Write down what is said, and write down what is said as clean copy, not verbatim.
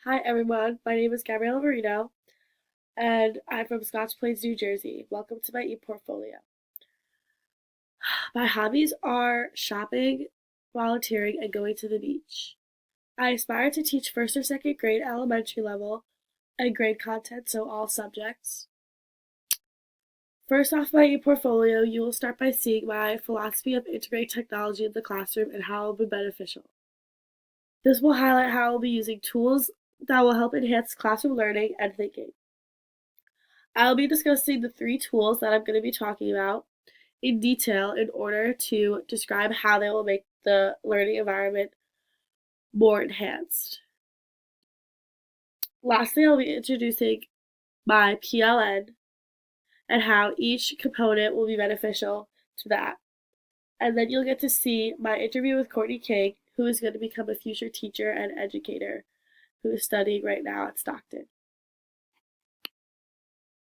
Hi everyone, my name is Gabriella Marino, and I'm from Scotch Plains, New Jersey. Welcome to my e-portfolio. My hobbies are shopping, volunteering, and going to the beach. I aspire to teach first or second grade elementary level and grade content, so all subjects. First off my e-portfolio, you will start by seeing my philosophy of integrating technology in the classroom and how it will be beneficial. This will highlight how I will be using tools that will help enhance classroom learning and thinking. I'll be discussing the three tools that I'm going to be talking about in detail in order to describe how they will make the learning environment more enhanced. Lastly, I'll be introducing my PLN and how each component will be beneficial to that. And then you'll get to see my interview with Courtney King, who is going to become a future teacher and educator who is studying right now at Stockton.